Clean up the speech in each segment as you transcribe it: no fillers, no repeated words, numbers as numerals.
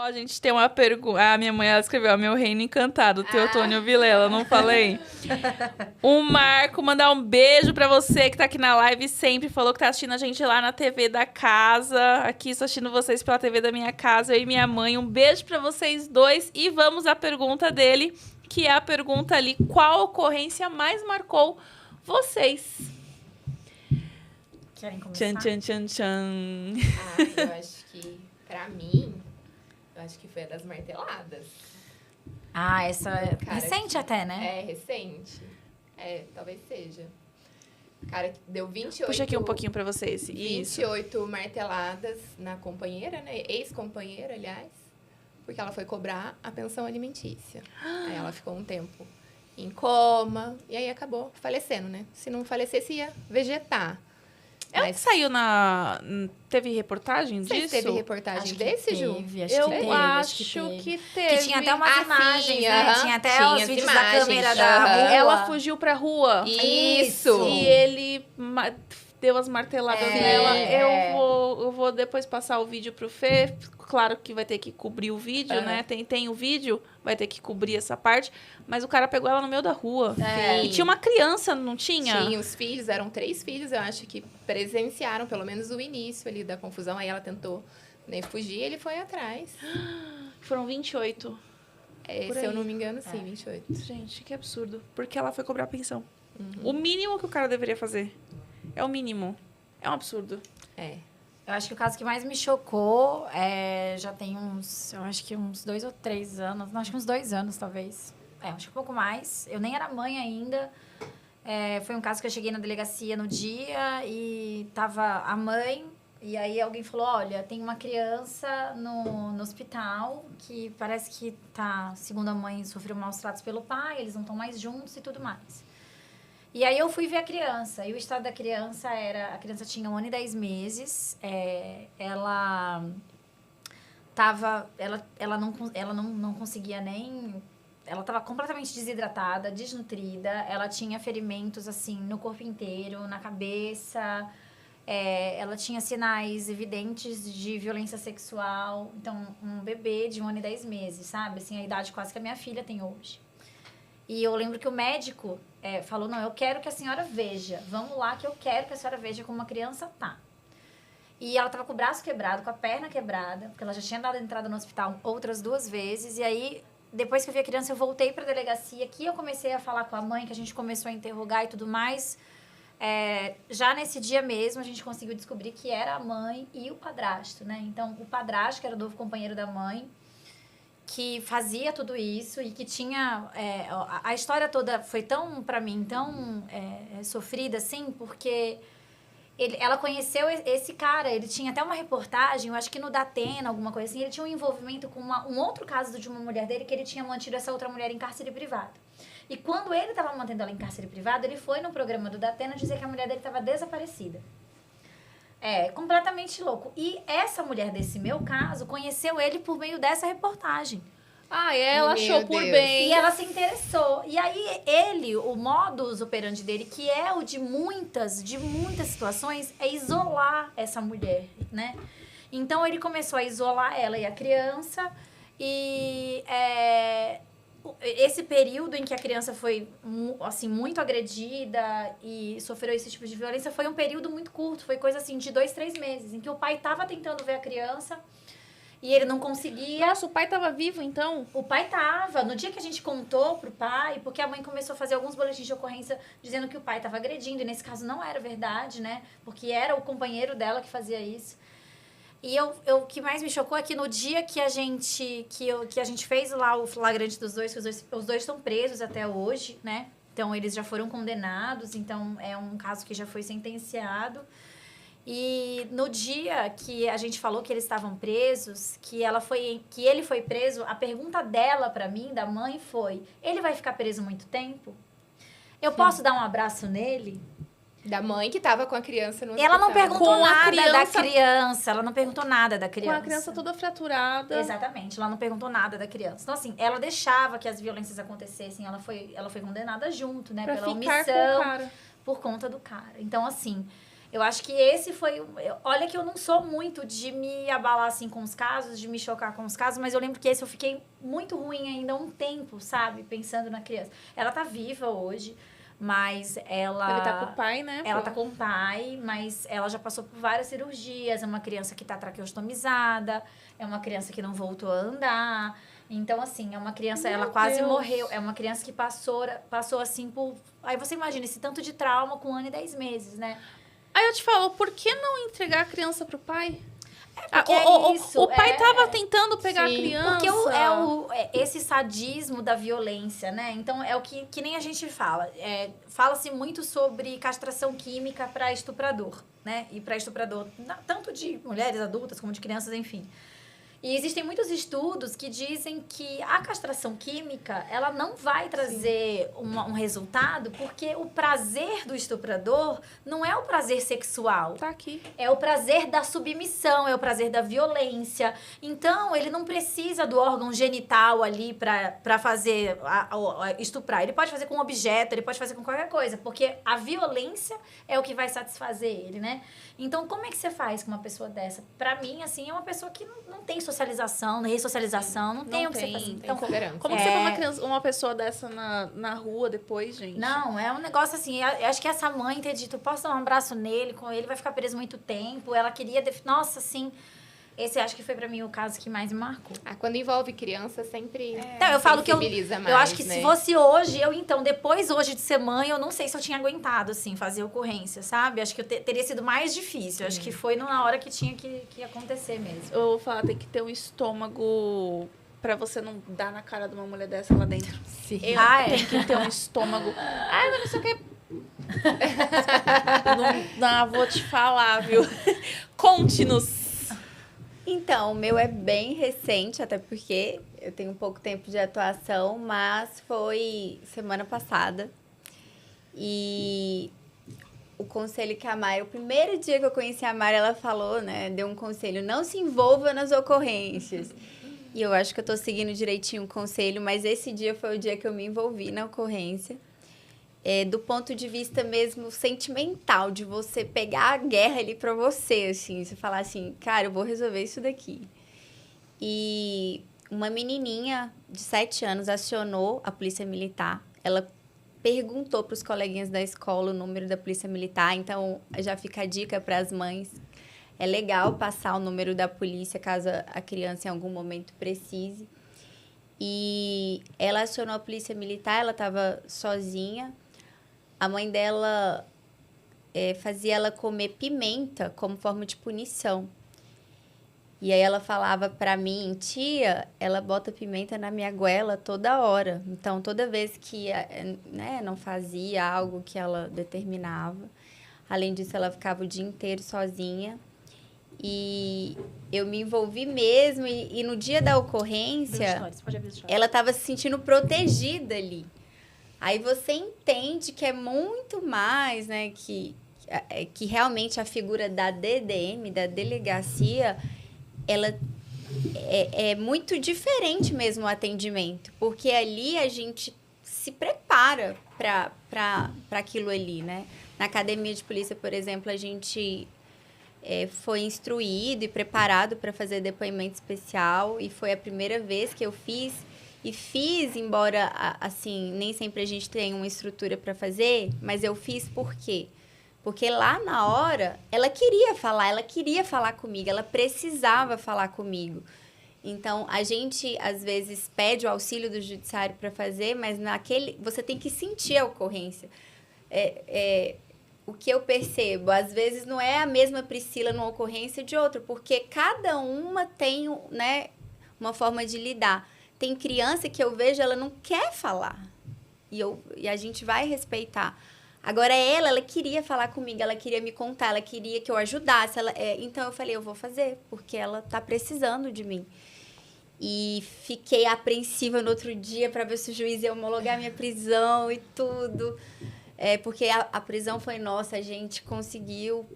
A gente tem uma pergunta. A minha mãe, ela escreveu: Meu Reino Encantado, Teotônio Vilela, não falei? O Marco, mandar um beijo pra você que tá aqui na live sempre. Falou que tá assistindo a gente lá na TV da casa. Aqui, estou assistindo vocês pela TV da minha casa, eu e minha mãe. Um beijo pra vocês dois. E vamos à pergunta dele, que é a pergunta ali: qual ocorrência mais marcou vocês? Querem começar? Tchan, tchan, tchan, tchan. Eu acho que, pra mim, eu acho que foi a das marteladas. Essa é recente até, né? É, recente. Talvez seja. Cara, deu 28... Puxa aqui um pouquino pra vocês. 28 marteladas na companheira, né? Ex-companheira, aliás. Porque ela foi cobrar a pensão alimentícia. Aí ela ficou um tempo em coma. E aí acabou falecendo, né? Se não falecesse, ia vegetar. Ela saiu na... Teve reportagem disso? Teve reportagem desse, Ju? Eu acho que teve. Que tinha até umas imagens, né? Tinha até tinha os as vídeos imagens, da câmera da rua. Ela fugiu pra rua. Isso! E ele deu as marteladas nela. Eu vou depois passar o vídeo pro Fê. Claro que vai ter que cobrir o vídeo, né? Tem o vídeo, vai ter que cobrir essa parte. Mas o cara pegou ela no meio da rua. E tinha uma criança, não tinha? Tinha os filhos, eram 3 filhos, eu acho que presenciaram pelo menos o início ali da confusão. Aí ela tentou, né, fugir, ele foi atrás. Foram 28. Se eu não me engano, sim, 28. Gente, que absurdo. Porque ela foi cobrar a pensão. O mínimo que o cara deveria fazer. É o mínimo. É um absurdo. Eu acho que o caso que mais me chocou já tem uns... Eu acho que uns 2 ou 3 anos. Não, acho que uns 2 anos, talvez. Acho que um pouco mais. Eu nem era mãe ainda. Foi um caso que eu cheguei na delegacia no dia e tava a mãe... E aí alguém falou, olha, tem uma criança no hospital que parece que tá... Segundo a mãe, sofreu maus tratos pelo pai. Eles não estão mais juntos e tudo mais. E aí eu fui ver a criança, e o estado da criança era... A criança tinha 1 ano e 10 meses, ela tava... Ela não conseguia nem... Ela estava completamente desidratada, desnutrida, ela tinha ferimentos, assim, no corpo inteiro, na cabeça, ela tinha sinais evidentes de violência sexual. Então, um bebê de 1 ano e 10 meses, sabe? Assim, a idade quase que a minha filha tem hoje. E eu lembro que o médico falou, não, eu quero que a senhora veja. Vamos lá que eu quero que a senhora veja como uma criança tá. E ela tava com o braço quebrado, com a perna quebrada, porque ela já tinha dado entrada no hospital outras 2 vezes. E aí, depois que eu vi a criança, eu voltei pra delegacia. Aqui eu comecei a falar com a mãe, que a gente começou a interrogar e tudo mais. Já nesse dia mesmo, a gente conseguiu descobrir que era a mãe e o padrasto, né? Então, o padrasto, que era o novo companheiro da mãe, que fazia tudo isso e que tinha... a história toda foi tão, pra mim, tão sofrida, assim, porque ela conheceu esse cara. Ele tinha até uma reportagem, eu acho que no Datena, alguma coisa assim, ele tinha um envolvimento com um outro caso de uma mulher dele, que ele tinha mantido essa outra mulher em cárcere privado. E quando ele estava mantendo ela em cárcere privado, ele foi no programa do Datena dizer que a mulher dele estava desaparecida. Completamente louco. E essa mulher desse meu caso conheceu ele por meio dessa reportagem. Ela achou por bem. E ela se interessou. E aí o modus operandi dele, que é o de muitas situações, é isolar essa mulher, né? Então ele começou a isolar ela e a criança. E esse período em que a criança foi, assim, muito agredida e sofreu esse tipo de violência foi um período muito curto. Foi coisa, assim, de 2, 3 meses, em que o pai estava tentando ver a criança e ele não conseguia. Nossa, o pai estava vivo, então? O pai estava. No dia que a gente contou pro pai, porque a mãe começou a fazer alguns boletins de ocorrência dizendo que o pai estava agredindo, e nesse caso não era verdade, né? Porque era o companheiro dela que fazia isso. E o que mais me chocou é que no dia que a gente fez lá o flagrante dos dois, que os dois estão presos até hoje, né? Então, eles já foram condenados, então é um caso que já foi sentenciado. E no dia que a gente falou que eles estavam presos, que ele foi preso, a pergunta dela pra mim, da mãe, foi: ele vai ficar preso muito tempo? Eu posso dar um abraço nele? Da mãe que tava com a criança no hospital. Ela não perguntou nada da criança. Ela não perguntou nada da criança. Com a criança toda fraturada. Exatamente. Ela não perguntou nada da criança. Então, assim, ela deixava que as violências acontecessem. Ela foi condenada junto, né? Pra pela ficar omissão. com o cara. Por conta do cara. Então, assim... Eu acho que esse foi... Olha que eu não sou muito de me abalar, assim, com os casos, de me chocar com os casos, mas eu lembro que esse eu fiquei muito ruim ainda há um tempo, sabe? Pensando na criança. Ela tá viva hoje, mas ela... Ele tá com o pai, né? Ela tá com o pai, mas ela já passou por várias cirurgias. É uma criança que tá traqueostomizada, é uma criança que não voltou a andar. Então, assim, é uma criança... Meu ela quase Deus. morreu. É uma criança que passou assim, por... Aí você imagina esse tanto de trauma com 1 ano e 10 meses, né? Aí eu te falo, por que não entregar a criança pro pai? porque O pai tava tentando pegar a Sim. criança. Porque esse sadismo da violência, né? Então, é o que nem a gente fala. Fala-se muito sobre castração química para estuprador, né? E para estuprador, tanto de mulheres adultas como de crianças, enfim. E existem muitos estudos que dizem que a castração química, ela não vai trazer um resultado, porque o prazer do estuprador não é o prazer sexual. Tá aqui. É o prazer da submissão, é o prazer da violência. Então, ele não precisa do órgão genital ali pra fazer, estuprar. Ele pode fazer com um objeto, ele pode fazer com qualquer coisa, porque a violência é o que vai satisfazer ele, né? Então, como é que você faz com uma pessoa dessa? Pra mim, assim, é uma pessoa que não tem socialização, ressocialização, não tem o que você fazer. Tem Então, segurança. Como que você põe uma pessoa dessa na rua depois, gente? não, é um negócio assim, eu acho que essa mãe ter dito, posso dar um abraço nele, com ele, vai ficar preso muito tempo, ela queria, nossa, assim, esse acho que foi pra mim o caso que mais me marcou. Quando envolve criança, sempre Então, eu falo que sensibiliza mais, eu acho que né? se fosse hoje, depois hoje de ser mãe, eu não sei se eu tinha aguentado, assim, fazer ocorrência, sabe? Acho que teria sido mais difícil, acho que foi na hora que tinha que acontecer mesmo. Eu vou falar, tem que ter um estômago pra você não dar na cara de uma mulher dessa lá dentro. Sim. Tem que ter um estômago. Ai, mas não sei o que. Não, vou te falar, viu? Conte-nos. Então, o meu é bem recente, até porque eu tenho pouco tempo de atuação, mas foi semana passada. E o conselho que a Mari, o primeiro dia que eu conheci a Mari, ela falou, né? Deu um conselho, não se envolva nas ocorrências. E eu acho que eu tô seguindo direitinho o conselho, mas esse dia foi o dia que eu me envolvi na ocorrência. Do ponto de vista mesmo sentimental, de você pegar a guerra ali pra você, assim, você falar assim, cara, eu vou resolver isso daqui. E uma menininha de 7 anos acionou a polícia militar, ela perguntou pros coleguinhas da escola o número da polícia militar, então já fica a dica para as mães, é legal passar o número da polícia caso a criança em algum momento precise. E ela acionou a polícia militar, ela estava sozinha. A mãe dela fazia ela comer pimenta como forma de punição. E aí ela falava pra mim, tia, ela bota pimenta na minha goela toda hora. Então, toda vez que não fazia algo que ela determinava, além disso, ela ficava o dia inteiro sozinha. E eu me envolvi mesmo. E no dia da ocorrência, ela estava se sentindo protegida ali. Aí você entende que é muito mais, né? Que realmente a figura da DDM, da delegacia, ela é muito diferente mesmo o atendimento. Porque ali a gente se prepara para aquilo ali, né? Na academia de polícia, por exemplo, a gente foi instruído e preparado para fazer depoimento especial. E foi a primeira vez que eu fiz... E fiz, embora, assim, nem sempre a gente tenha uma estrutura para fazer, mas eu fiz por quê? Porque lá na hora, ela queria falar comigo, ela precisava falar comigo. Então, a gente, às vezes, pede o auxílio do judiciário para fazer, mas você tem que sentir a ocorrência. O que eu percebo, às vezes, não é a mesma Priscila numa ocorrência de outra, porque cada uma tem, né, uma forma de lidar. Tem criança que eu vejo, ela não quer falar. E a gente vai respeitar. Agora, ela queria falar comigo, ela queria me contar, ela queria que eu ajudasse. Então, eu falei, eu vou fazer, porque ela tá precisando de mim. E fiquei apreensiva no outro dia para ver se o juiz ia homologar minha prisão e tudo. Porque a prisão foi nossa, a gente conseguiu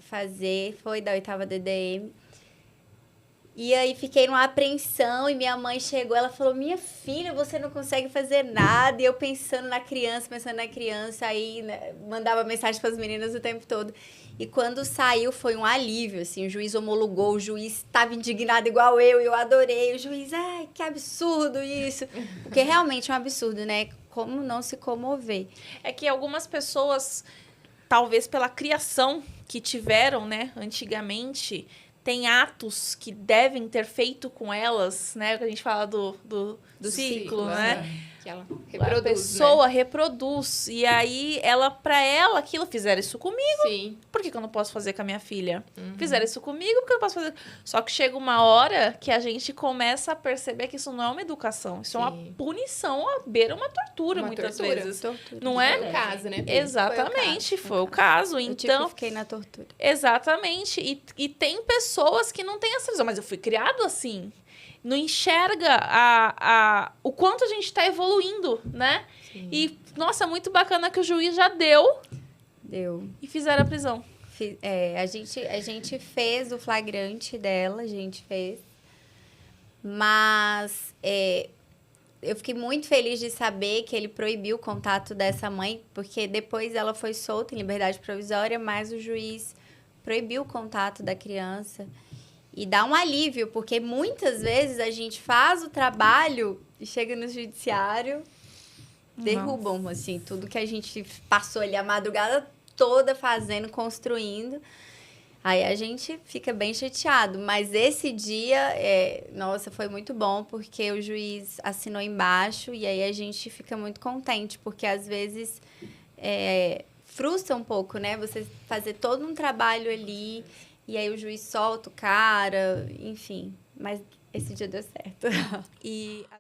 fazer, foi da 8ª DDM. E aí fiquei numa apreensão e minha mãe chegou, ela falou, minha filha, você não consegue fazer nada. E eu pensando na criança, aí né, mandava mensagem para as meninas o tempo todo. E quando saiu foi um alívio, assim, o juiz homologou, o juiz estava indignado igual eu adorei. O juiz, ai, que absurdo isso. Porque realmente é um absurdo, né? Como não se comover? É que algumas pessoas, talvez pela criação que tiveram, né, antigamente, tem atos que devem ter feito com elas, né? Que a gente fala do ciclo, né? Que ela A reproduz, pessoa reproduz. E aí, pra ela, aquilo, fizeram isso comigo. Sim. Por que eu não posso fazer com a minha filha? Fizeram isso comigo, por que eu não posso fazer? Só que chega uma hora que a gente começa a perceber que isso não é uma educação. Isso é uma Sim. punição, à beira uma tortura, Uma muitas tortura. vezes. Não é? Foi o caso, né? Exatamente, foi o caso. Eu Então, fiquei na tortura. exatamente. E tem pessoas que não têm essa visão. Mas eu fui criado assim. Não enxerga o quanto a gente está evoluindo, né? Sim. E, nossa, muito bacana que o juiz já deu Deu. e fizeram a prisão. A gente fez o flagrante dela, a gente fez. Mas eu fiquei muito feliz de saber que ele proibiu o contato dessa mãe, porque depois ela foi solta em liberdade provisória, mas o juiz proibiu o contato da criança. E dá um alívio, porque muitas vezes a gente faz o trabalho e chega no judiciário, derrubam, assim, tudo que a gente passou ali a madrugada toda fazendo, construindo. Aí a gente fica bem chateado. Mas esse dia, nossa, foi muito bom, porque o juiz assinou embaixo e aí a gente fica muito contente, porque às vezes frustra um pouco, né? Você fazer todo um trabalho ali e aí o juiz solta o cara, enfim. Mas esse dia deu certo. E